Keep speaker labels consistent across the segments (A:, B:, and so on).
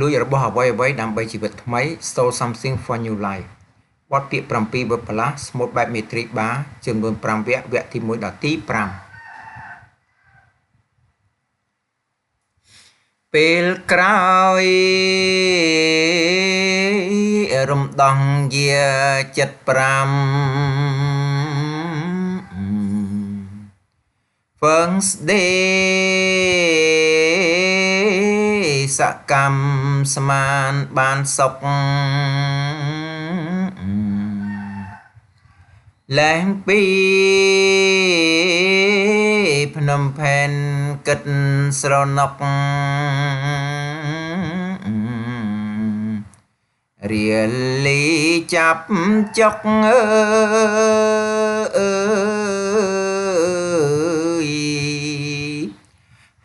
A: លួចរបស់អ្វីៗដើម្បីជីវិតថ្មី stole something for new life បទពាក្យ7 word ផ្លាស់ស្មូតបែបមេត្រីបាចំនួន5វគ្គវគ្គទី1ដល់ទី5ពេលក្រោយរំដោះយា75 First day សកម្មស្មានបានសុខលែងពីភ្នំផែនគិតស្រណុករៀលលីចាប់ចុក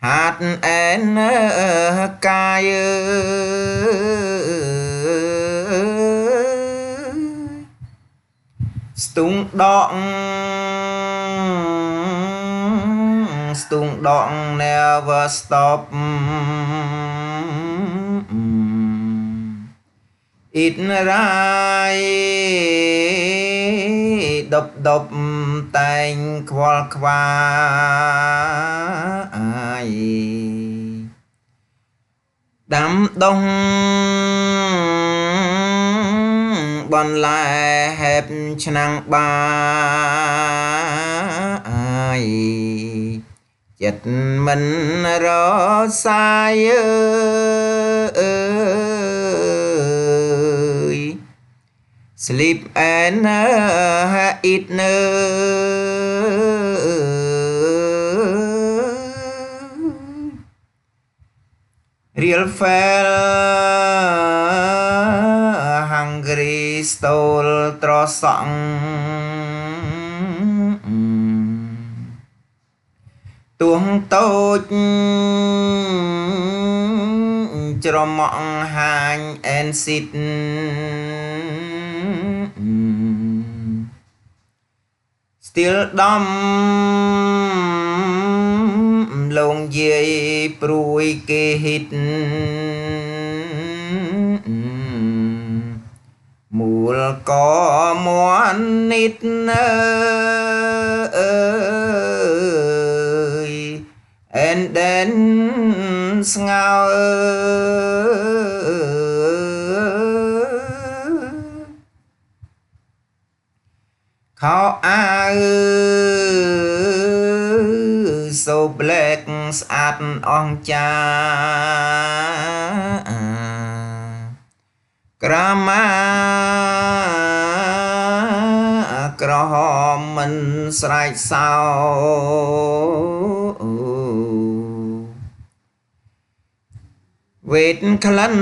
A: ហាត់អែនកាយស្ទុងដក never stop it រាយដប់តែងខ្វល់ខ្វាយដាំដុះបន្លែហេបឆ្នាំងបាយចិត្តមិនរសាយsleep and eat real fell hungry stole ត្រសក់ទួងតូចច្រមុះហាញ and sit still ដំលងយាយព្រួយគេហិតមូលកមន់និតand then ស្ងើខោអាវ so black ស្អាតអង្ចាក្រមាក្រហមមិនស្រែកសោវេទក្លិន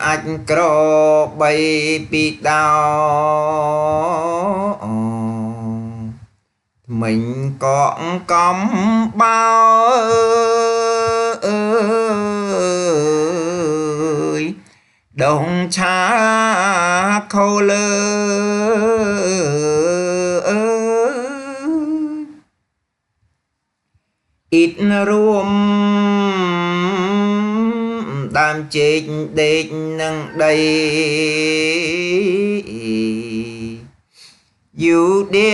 A: អាចក្របីពីដោថ្មិញកកកំបោដងឆាខោលើអ៊ីតរួមដើមចេកដេកនឹងដីយូឌា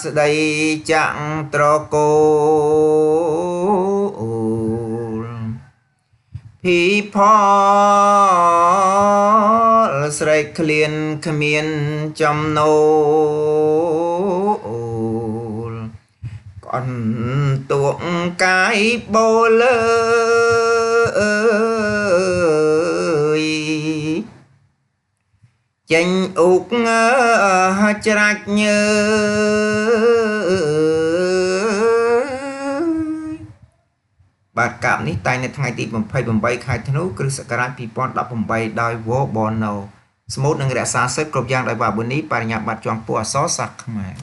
A: ស្ដីចាក់ត្រកូលភីផលស្រែកឃ្លានគ្មានចំណូលកនទួកកាយបូលើចេញអុកច្រាច់ញើបាទកាប់នេះតែងនៅថ្ងៃទី28ខែធ្នូគ្រិស្តសករាជ2018ដោយ Wo Bono ស្មូតនឹងរក្សាសិទ្ធិគ្រប់យ៉ាងដោយបាប៊ូនីបរិញ្ញាបត្រជាន់ពោះអក្សរសាស្ត្រខ្មែរ